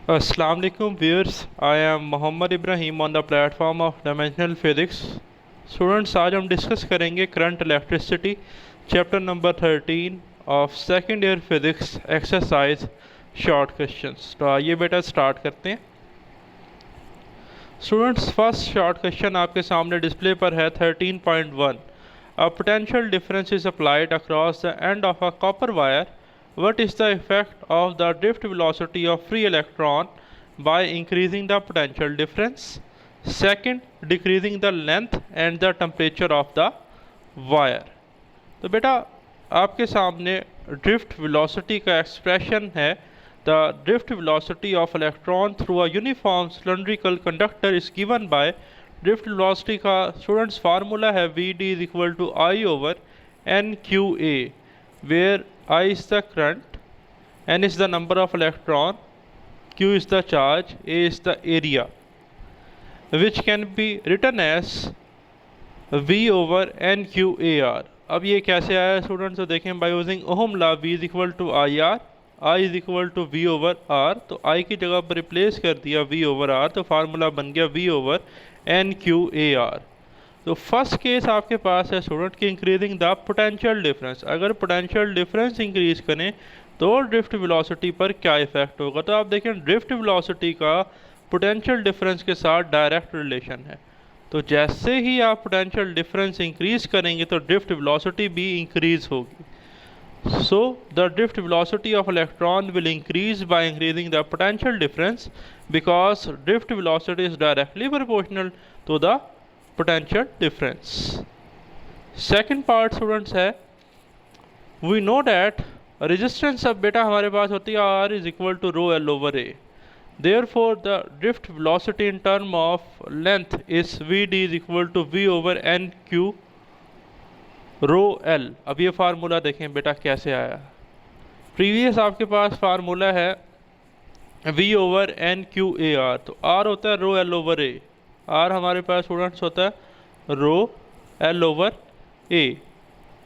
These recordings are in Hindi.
Assalamu alaikum viewers, I am Mohammad Ibrahim on the platform of Dimensional Physics. Students, आज हम डिस्कस करेंगे current electricity chapter number 13 of second year physics exercise short questions. तो आइए बेटा स्टार्ट करते हैं। स्टूडेंट्स, फर्स्ट शॉर्ट क्वेश्चन आपके सामने डिस्प्ले पर है 13.1। A potential difference is applied across the end of a copper wire. What is the effect of the drift velocity of free electron by increasing the potential difference? Second, decreasing the length and the temperature of the wire. तो बेटा आपके सामने ड्रिफ्ट वेलोसिटी का एक्सप्रेशन है। The drift velocity of electron through a uniform cylindrical conductor is given by drift velocity का स्टूडेंट्स फार्मूला है Vd is equal to I over NQA, where I is the current, N is the number of electron, Q is the charge, A is the area, which can be written as V over NQAR. अब ये कैसे आया स्टूडेंट्स? तो देखें, by using ohm law V is equal to IR, I is equal to V over R। तो I की जगह पर रिप्लेस कर दिया V ओवर R, तो फार्मूला बन गया V ओवर NQAR। तो फर्स्ट केस आपके पास है स्टूडेंट की इंक्रीजिंग द पोटेंशियल डिफरेंस। अगर पोटेंशियल डिफरेंस इंक्रीज करें तो ड्रिफ्ट वेलोसिटी पर क्या इफेक्ट होगा? तो आप देखें ड्रिफ्ट वेलोसिटी का पोटेंशियल डिफरेंस के साथ डायरेक्ट रिलेशन है। तो जैसे ही आप पोटेंशियल डिफरेंस इंक्रीज करेंगे तो ड्रिफ्ट वेलोसिटी भी इंक्रीज होगी। So the drift velocity of electron will increase by increasing the potential difference because drift velocity is directly proportional to the potential difference. Second part students है, वी नो डैट रेजिस्टेंस अब बेटा हमारे पास होती है R is equal to rho L over A. Therefore the drift velocity in term of length is Vd is equal to V over NQ rho L. अब ये फार्मूला देखें बेटा कैसे आया। प्रीवियस आपके पास फार्मूला है V ओवर NQAR, तो R होता है रो एल ओवर ए। आर हमारे पास स्टूडेंट्स होता है रो एल ओवर ए।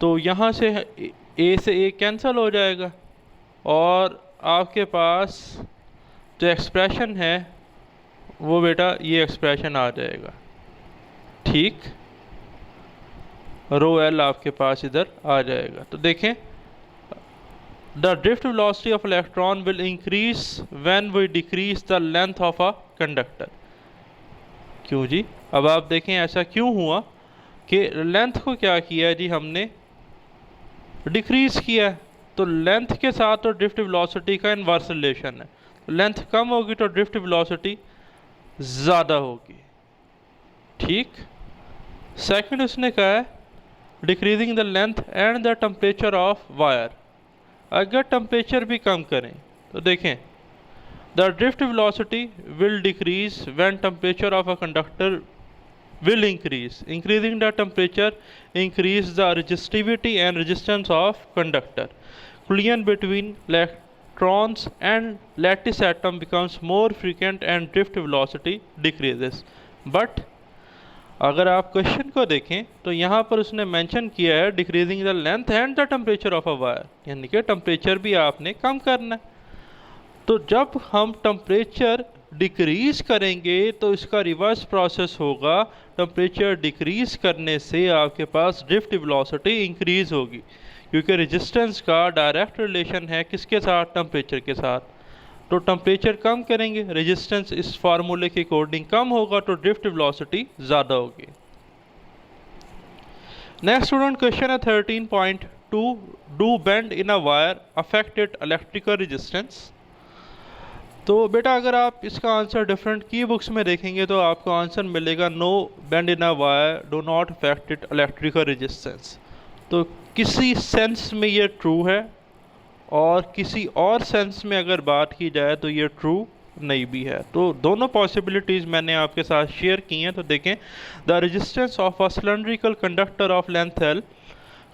तो यहाँ से ए से ए कैंसिल हो जाएगा और आपके पास जो एक्सप्रेशन है वो बेटा ये एक्सप्रेशन आ जाएगा। ठीक, रो एल आपके पास इधर आ जाएगा। तो देखें, the drift velocity of electron will increase when we decrease the length of a conductor. क्यों जी? अब आप देखें ऐसा क्यों हुआ कि लेंथ को क्या किया जी हमने डिक्रीज किया। तो लेंथ के साथ तो ड्रिफ्ट वेलोसिटी का इनवर्स रिलेशन है। लेंथ कम होगी तो ड्रिफ्ट वेलोसिटी ज़्यादा होगी। ठीक। सेकंड उसने कहा है decreasing the length and the temperature of wire. अगर टेम्परेचर भी कम करें तो देखें, the drift velocity will decrease when temperature of a conductor will increase. Increasing the temperature increase the resistivity and resistance of conductor. Collision between electrons and lattice atom becomes more frequent and drift velocity decreases. But अगर आप क्वेश्चन को देखें तो यहाँ पर उसने मेंशन किया है decreasing the length and the temperature of a wire, यानी कि टेम्परेचर भी आपने कम करना है। तो जब हम टेम्परेचर डिक्रीज़ करेंगे तो इसका रिवर्स प्रोसेस होगा। टेम्परेचर डिक्रीज़ करने से आपके पास ड्रिफ्ट वेलोसिटी इंक्रीज़ होगी, क्योंकि रेजिस्टेंस का डायरेक्ट रिलेशन है किसके साथ? टेम्परेचर के साथ। तो टेम्परेचर कम करेंगे, रेजिस्टेंस इस फार्मूले के अकॉर्डिंग कम होगा, तो ड्रिफ्ट वेलोसिटी ज़्यादा होगी। नेक्स्ट स्टूडेंट क्वेश्चन है 13.2। Do bend in a wire affected electrical resistance. तो बेटा अगर आप इसका आंसर डिफरेंट की बुक्स में देखेंगे तो आपको आंसर मिलेगा no bend in a wire do not affect it electrical resistance. तो किसी सेंस में ये ट्रू है और किसी और सेंस में अगर बात की जाए तो ये ट्रू नहीं भी है। तो दोनों पॉसिबिलिटीज़ मैंने आपके साथ शेयर की हैं। तो देखें, the resistance of a cylindrical conductor of length L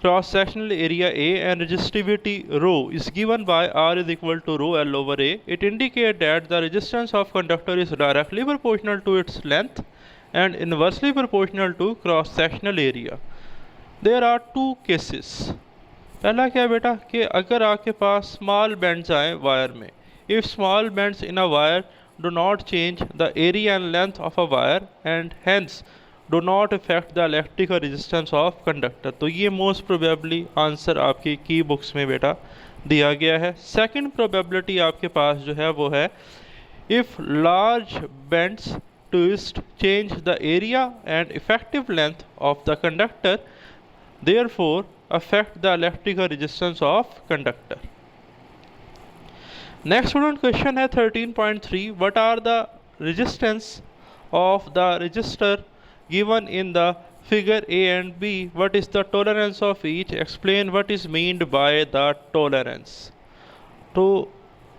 cross sectional area A and resistivity rho is given by R is equal to rho L over A. It indicates that the resistance of conductor is directly proportional to its length and inversely proportional to cross sectional area. There are two cases. पहला क्या बेटा कि अगर आपके पास स्मॉल बेंड्स आए वायर में, if small bends in a wire do not change the area and length of a wire and hence do not affect the electrical resistance of conductor। तो ये मोस्ट प्रोबेबली आंसर आपकी की बुक्स में बेटा दिया गया है। सेकंड प्रोबेबिलिटी आपके पास जो है वो है if large bends twist change the area and effective length of the conductor therefore affect the electrical resistance of conductor। Next student question है 13.3 what are the resistance of the resistor given in the figure A and B what is the tolerance of each explain what is meant by the tolerance. तो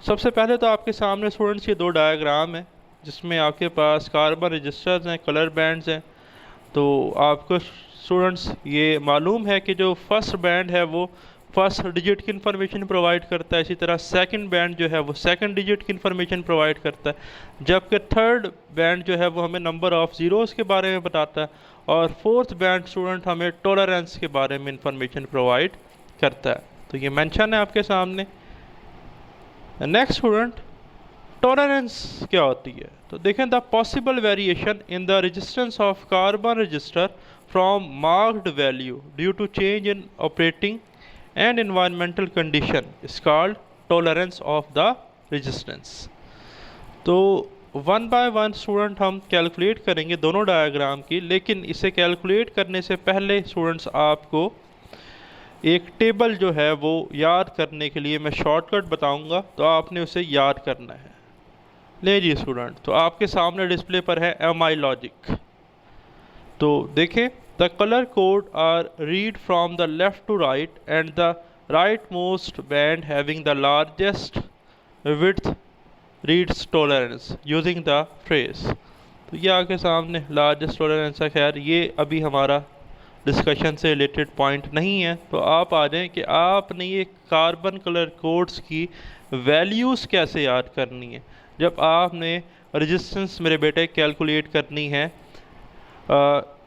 सबसे पहले तो आपके सामने स्टूडेंट्स ये दो डायग्राम है जिसमें आपके पास कार्बन रजिस्टर्स हैं, कलर बैंड्स हैं। तो आपको स्टूडेंट्स ये मालूम है कि जो फर्स्ट बैंड है वो फर्स्ट डिजिट की इन्फॉर्मेशन प्रोवाइड करता है, इसी तरह सेकंड बैंड जो है वो सेकंड डिजिट की इन्फॉर्मेशन प्रोवाइड करता है, जबकि थर्ड बैंड जो है वो हमें नंबर ऑफ ज़ीरोज़ के बारे में बताता है और फोर्थ बैंड स्टूडेंट हमें टॉलरेंस के बारे में इंफॉर्मेशन प्रोवाइड करता है। तो ये मेंशन है आपके सामने। नेक्स्ट स्टूडेंट टॉलरेंस क्या होती है, तो देखें the possible variation in the resistance of carbon resistor from marked value due to change in operating and environmental condition is called tolerance of the resistance। तो वन बाय वन स्टूडेंट हम कैलकुलेट करेंगे दोनों डायग्राम की, लेकिन इसे कैलकुलेट करने से पहले स्टूडेंट्स आपको एक टेबल जो है वो याद करने के लिए मैं शॉर्टकट बताऊंगा, तो आपने उसे याद करना है। ले जी स्टूडेंट, तो आपके सामने डिस्प्ले पर है MI लॉजिक। तो देखें the color code are read from the left to right and the rightmost band having the largest width reads tolerance using the phrase। तो ये आपके सामने largest tolerance है। खैर ये अभी हमारा डिस्कशन से रिलेटेड पॉइंट नहीं है, तो आप आ जाएं कि आपने ये कार्बन कलर कोड्स की वैल्यूज़ कैसे याद करनी है जब आपने रेजिस्टेंस मेरे बेटे कैलकुलेट करनी है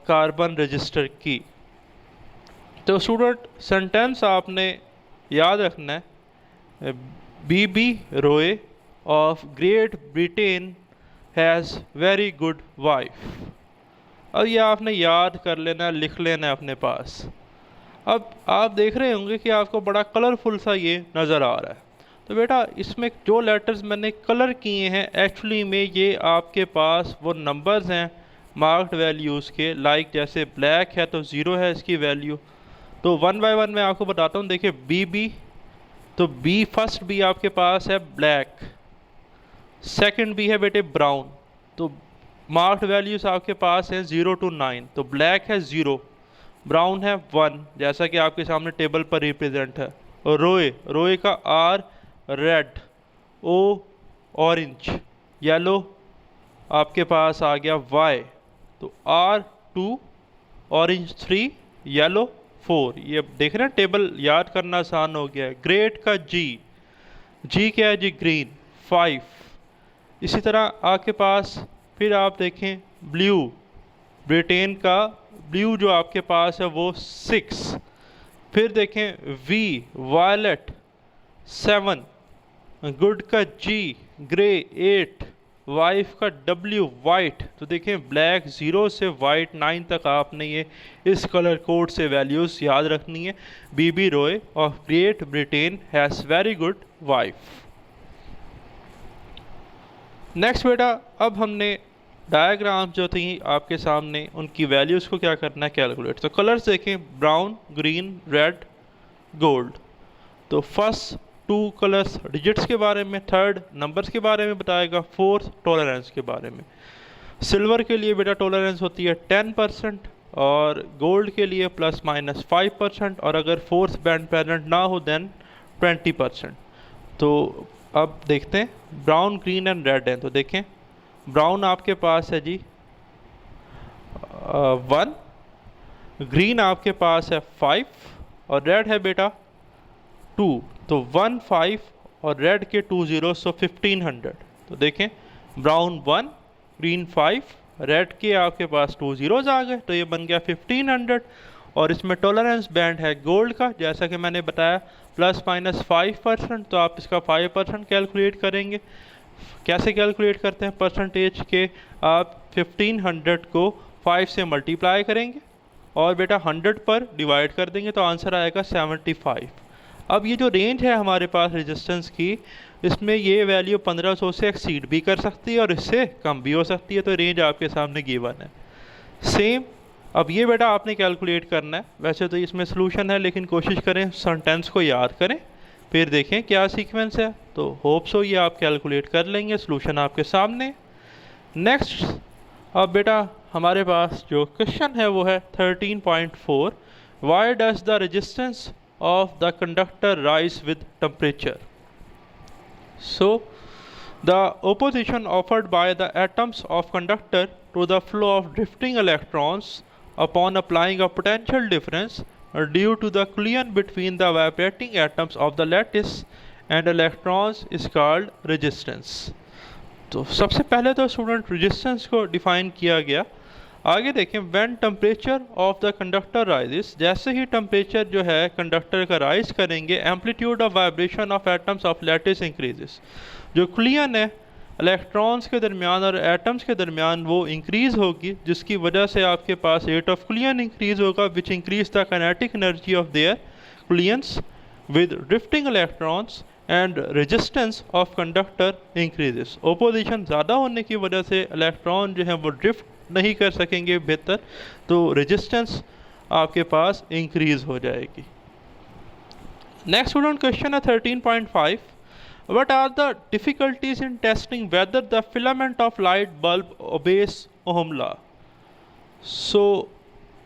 कार्बन रजिस्टर की। तो स्टूडेंट सेंटेंस आपने याद रखना है बीबी रोए of Great Britain has very good wife. अब ये आपने याद कर लेना, लिख लेना है अपने पास। अब आप देख रहे होंगे कि आपको बड़ा कलरफुल सा ये नज़र आ रहा है। तो बेटा इसमें जो लेटर्स मैंने कलर किए हैं एक्चुअली में ये आपके पास वो नंबर्स हैं मार्क्ड वैल्यूज़ के, लाइक जैसे ब्लैक है तो 0 है इसकी वैल्यू। तो वन बाय वन मैं आपको बताता हूँ। देखिए बी, तो बी फर्स्ट बी आपके पास है ब्लैक, सेकंड बी है बेटे ब्राउन। तो मार्क्ड वैल्यूज़ आपके पास है 0 to 9। तो ब्लैक है 0, ब्राउन है 1 जैसा कि आपके सामने टेबल पर रिप्रेजेंट है। और रोए, रोए का R red, O orange, yellow आपके पास आ गया Y। तो R2 ऑरेंज 3, येलो 4। ये देख रहे हैं टेबल याद करना आसान हो गया है। ग्रेट का G, G क्या है जी ग्रीन 5। इसी तरह आपके पास फिर आप देखें ब्लू, ब्रिटेन का ब्लू जो आपके पास है वो 6। फिर देखें V वायलेट 7, गुड का G ग्रे 8, वाइफ का W वाइट। तो देखें ब्लैक 0 से वाइट 9 तक आपने ये इस कलर कोड से वैल्यूज़ याद रखनी है। B B Roy of Great Britain has very good wife. Next बेटा अब हमने डायग्राम जो थी आपके सामने उनकी वैल्यूज़ को क्या करना है कैलकुलेट। तो कलर्स देखें ब्राउन, ग्रीन, रेड, गोल्ड। तो फर्स्ट 2 कलर्स डिजिट्स के बारे में, थर्ड नंबर्स के बारे में बताएगा, फोर्थ टॉलरेंस के बारे में। सिल्वर के लिए बेटा टॉलरेंस होती है 10% और गोल्ड के लिए ±5%, और अगर फोर्थ बैंड प्रेजेंट ना हो देन 20%। तो अब देखते हैं ब्राउन, ग्रीन एंड रेड हैं। तो देखें ब्राउन आपके पास है जी 1, ग्रीन आपके पास है 5 और रेड है बेटा 2। तो 1 5 और रेड के 2 0, सो 1500। तो देखें ब्राउन 1, ग्रीन 5, रेड के आपके पास 2 zeros आ गए, तो ये बन गया 1500। और इसमें टॉलरेंस बैंड है गोल्ड का, जैसा कि मैंने बताया ±5%, तो आप इसका 5% कैलकुलेट करेंगे। कैसे कैलकुलेट करते हैं परसेंटेज के, आप 1500 को 5 से मल्टीप्लाई करेंगे और बेटा 100 पर डिवाइड कर देंगे तो आंसर आएगा 75। अब ये जो रेंज है हमारे पास रेजिस्टेंस की, इसमें ये वैल्यू 1500 से एक्सीड भी कर सकती है और इससे कम भी हो सकती है, तो रेंज आपके सामने गिवन है। सेम अब ये बेटा आपने कैलकुलेट करना है। वैसे तो इसमें सोल्यूशन है, लेकिन कोशिश करें सेंटेंस को याद करें, फिर देखें क्या सीक्वेंस है, तो होप सो ये आप कैलकुलेट कर लेंगे। सोल्यूशन आपके सामने। नेक्स्ट अब बेटा हमारे पास जो क्वेश्चन है वो है 13.4, why does the resistance of the conductor rise with temperature? So the opposition offered by the atoms of conductor to the flow of drifting electrons upon applying a potential difference due to the collision between the vibrating atoms of the lattice and electrons is called resistance. तो सबसे पहले तो स्टूडेंट रेजिस्टेंस को डिफाइन किया गया। आगे देखें, when temperature of the conductor rises, जैसे ही टेम्परेचर जो है कंडक्टर का राइज करेंगे, amplitude of vibration of atoms of lattice increases, जो क्लियन है इलेक्ट्रॉन्स के दरमियान और एटम्स के दरमियान वो इंक्रीज होगी, जिसकी वजह से आपके पास रेट ऑफ क्लियन इंक्रीज होगा, which increase the kinetic energy of their collisions with drifting electrons and resistance of conductor increases. Opposition ज़्यादा होने की वजह से इलेक्ट्रॉन जो है वो ड्रिफ्ट नहीं कर सकेंगे बेहतर, तो रेजिस्टेंस आपके पास इंक्रीज हो जाएगी। नेक्स्ट स्टूडेंट क्वेश्चन है 13.5, what are the difficulties in testing whether the filament of light bulb obeys Ohm law? So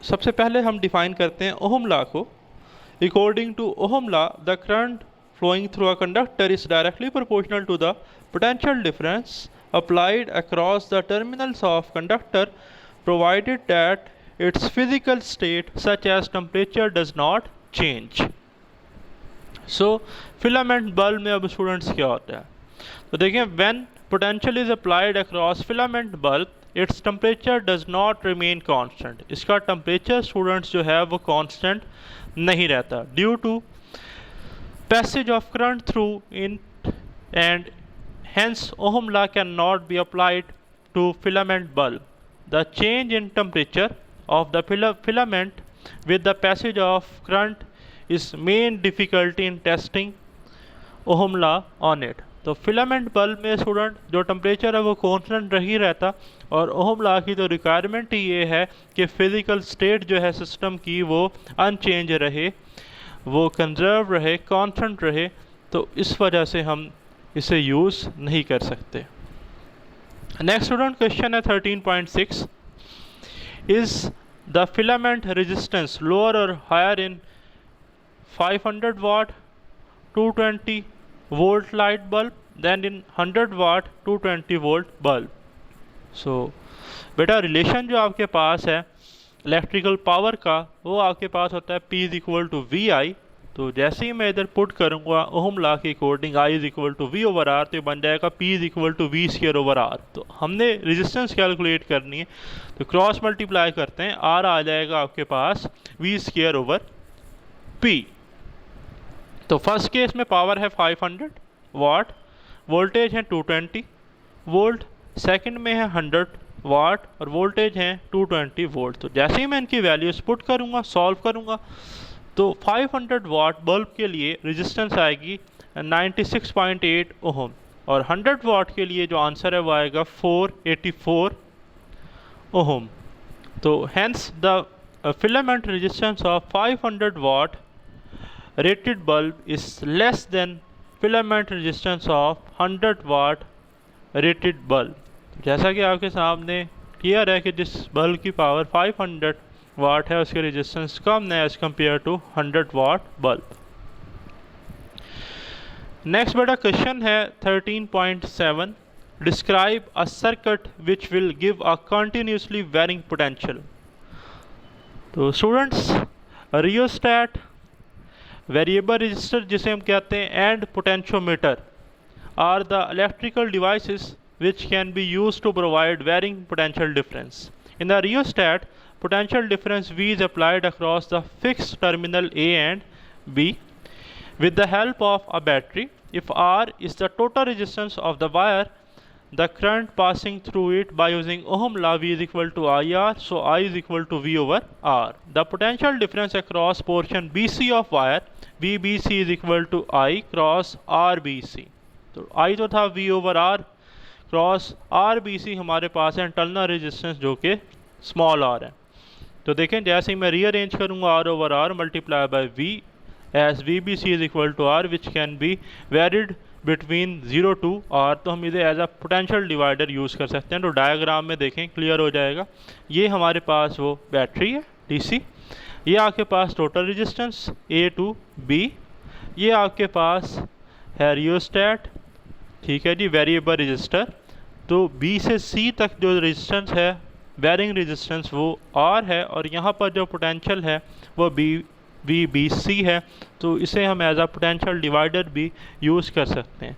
सबसे पहले हम डिफाइन करते हैं ओहम लॉ को। According to Ohm law, the current flowing through a conductor is directly proportional to the potential difference applied across the terminals of conductor, provided that its physical state such as temperature does not change. So filament bulb में अब स्टूडेंट्स क्या होता है, तो देखें, when potential is applied across filament bulb, its temperature does not remain constant. इसका temperature स्टूडेंट्स जो है वो constant नहीं रहता, due to passage of current through it, and hence Ohm law cannot be applied to filament bulb. The change in temperature of the filament with the passage of current is main difficulty in testing Ohm law on it. तो फिलामेंट बल्ब में स्टूडेंट जो टेम्परेचर है वो कांस्टेंट रही रहता, और ओहम लॉ की तो रिक्वायरमेंट ही ये है कि फिजिकल स्टेट जो है सिस्टम की वो अनचेंज रहे, वो कंजर्व रहे, कांस्टेंट रहे, तो इस वजह से हम इसे यूज़ नहीं कर सकते। नेक्स्ट स्टूडेंट क्वेश्चन है 13.6, is the filament resistance lower और higher in 500 watt 220 volt light bulb than in 100 watt 220 volt bulb? So बेटा रिलेशन जो आपके पास है इलेक्ट्रिकल पावर का, वो आपके पास होता है P = VI। तो जैसे ही मैं इधर पुट करूँगा ओहम लॉ के अकॉर्डिंग I = V/R, तो बन जाएगा P = V²/R। तो हमने रेजिस्टेंस कैलकुलेट करनी है, तो क्रॉस मल्टीप्लाई करते हैं, R आ जाएगा आपके पास V²/P। तो फर्स्ट केस में पावर है 500 वाट, वोल्टेज है 220 वोल्ट, सेकंड में है 100 वाट और वोल्टेज है 220 वोल्ट। तो जैसे ही मैं इनकी वैल्यूज पुट करूँगा, सॉल्व करूँगा, तो 500 वाट बल्ब के लिए रेजिस्टेंस आएगी 96.8 ओहम, और 100 वाट के लिए जो आंसर है वो आएगा 484 ओहम। तो hence the filament resistance of 500 watt rated bulb is less than filament resistance of 100 watt rated bulb. जैसा कि आपके सामने क्लियर है कि जिस बल्ब की पावर 500 वाट है उसके रेजिस्टेंस कम है as compare to 100 watt bulb. Next बेटा क्वेश्चन है 13.7, describe a circuit which will give a continuously varying potential. तो स्टूडेंट्स रियोस्टैट, वेरिएबल रजिस्टर जिसे हम कहते हैं, and potentiometer are the electrical devices which can be used to provide varying potential difference. In the rheostat, potential difference V is applied across the fixed terminal A and B with the help of a battery. If R is the total resistance of the wire, the current passing through it by using Ohm law, V is equal to IR, so I is equal to V over R. The potential difference across portion BC of wire, VBC is equal to I cross RBC. तो I तो था V over R cross RBC हमारे पास है इंटरनल रेजिस्टेंस जो कि स्मॉल r है। तो देखें जैसे ही मैं रीअरेंज करूँगा R over R multiply by V as VBC is equal to R which can be varied between 0 to R, तो हम इसे as a potential divider use कर सकते हैं। तो डायग्राम में देखें क्लियर हो जाएगा। ये हमारे पास वो बैटरी है DC, ये आपके पास total resistance A to B, ये आपके पास है रियोस्टेट, ठीक है जी, वेरिएबल रजिस्टर। तो B से C तक जो रेजिस्टेंस है वेरिंग रेजिस्टेंस वो R है, और यहाँ पर जो पोटेंशियल है वो VBC है। तो इसे हम एज अ पोटेंशियल डिवाइडर भी यूज़ कर सकते हैं।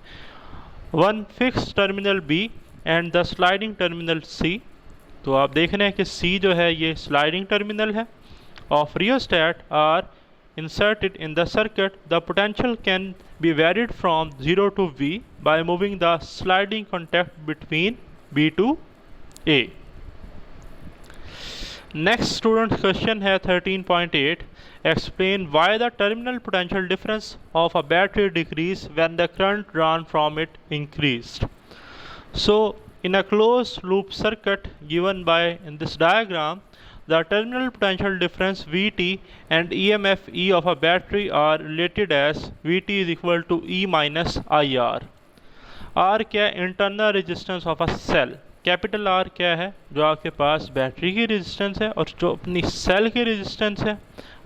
One fix terminal B and the sliding terminal C। तो आप देख रहे हैं कि C जो है ये स्लाइडिंग टर्मिनल है of rheostat are inserted in the circuit. The potential can be varied from 0 to V by moving the sliding contact between B to A. Next student question है 13.8. Explain why the terminal potential difference of a battery decrease when the current drawn from it increased. So in a closed loop circuit given by in this diagram, the terminal potential difference Vt and EMF E of a battery are related as Vt is equal to E minus IR. R क्या है? Internal resistance of a cell. Capital R क्या है? जो आपके पास बैटरी की रेजिस्टेंस है, और जो अपनी सेल की रेजिस्टेंस है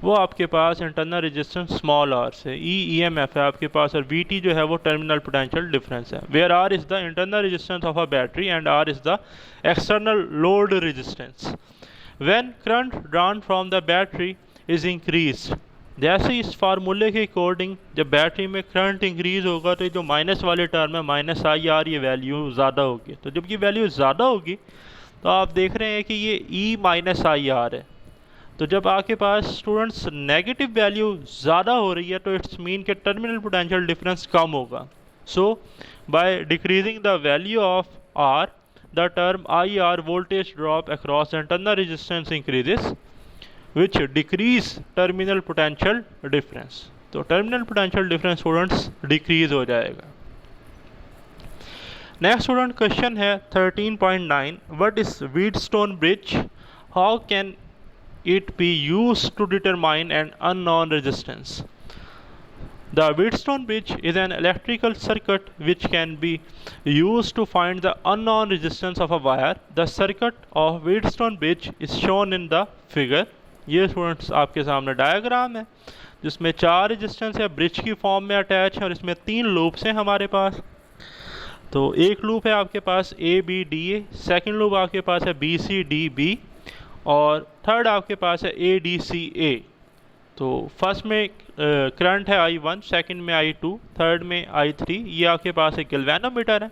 वो आपके पास इंटरनल रेजिस्टेंस स्मॉल r से। E EMF है आपके पास, और Vt जो है वो टर्मिनल पोटेंशियल डिफरेंस है। Where R is the internal resistance of a battery and R is the external load resistance. When current drawn from the battery is increased, जैसे इस फार्मूले के अकॉर्डिंग जब बैटरी में करंट इंक्रीज होगा तो जो माइनस वाले टर्म है माइनस IR, ये वैल्यू ज़्यादा होगी। तो जब ये वैल्यू ज़्यादा होगी तो आप देख रहे हैं कि ये E माइनस IR है। तो जब आपके पास स्टूडेंट्स नेगेटिव वैल्यू ज़्यादा हो रही है तो इट्स मीन के टर्मिनल पोटेंशियल डिफरेंस कम होगा। So by decreasing the value of R, the term IR voltage drop across internal resistance increases, which decrease terminal potential difference. तो terminal potential difference students decrease हो जाएगा। Next student question है 13.9. What is Wheatstone bridge? How can it be used to determine an unknown resistance? The Wheatstone bridge is an electrical circuit which can be used to find the unknown resistance of a wire. The circuit of Wheatstone bridge is shown in the figure. ये स्टूडेंट्स आपके सामने डायग्राम है जिसमें 4 रेजिस्टेंस है ब्रिज की फॉर्म में अटैच है, और इसमें 3 लूप्स हैं हमारे पास। तो एक लूप है आपके पास ABDA, सेकंड लूप आपके पास है BCDB, और थर्ड आपके पास है ADCA। तो फर्स्ट में करंट है I1, सेकंड में I2, थर्ड में I3। ये आपके पास एक गैल्वेनोमीटर है,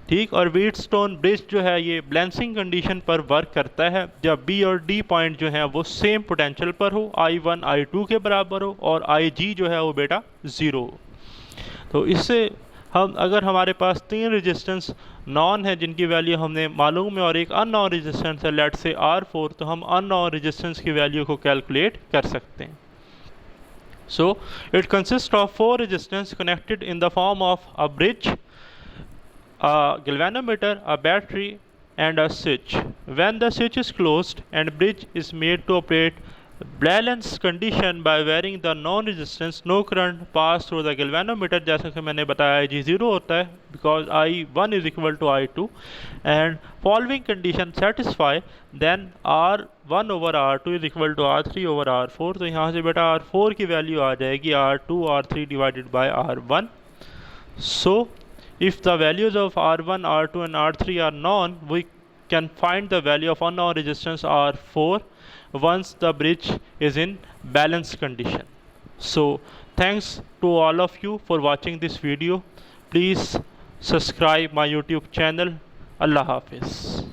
ठीक। और व्हीटस्टोन ब्रिज जो है ये बैलेंसिंग कंडीशन पर वर्क करता है जब B और D पॉइंट जो है वो सेम पोटेंशियल पर हो, I1 I2 के बराबर हो, और IG जो है वो बेटा 0 हो। तो इससे हम अगर हमारे पास 3 रेजिस्टेंस नॉन है जिनकी वैल्यू हमने मालूम है और एक अननोन रेजिस्टेंस है लेट से R4, तो हम अननोन रेजिस्टेंस की वैल्यू को कैलकुलेट कर सकते हैं। So it consists of 4 resistors connected in the form of a bridge, a galvanometer, a battery and a switch. When the switch is closed and bridge is made to operate balance condition by varying the non resistance, no current pass through the galvanometer। जैसा कि मैंने बताया G 0 होता है because I1 is equal to I2, and following condition satisfy, then R1 over R2 is equal to R3 over R4। तो यहाँ से बेटा R4 की वैल्यू आ जाएगी R2 R3 divided by R1। So if the values of R1 R2 and R3 are known, we can find the value of unknown resistance R4 once the bridge is in balanced condition. So thanks to all of you for watching this video. Please subscribe my YouTube channel. Allah Hafiz.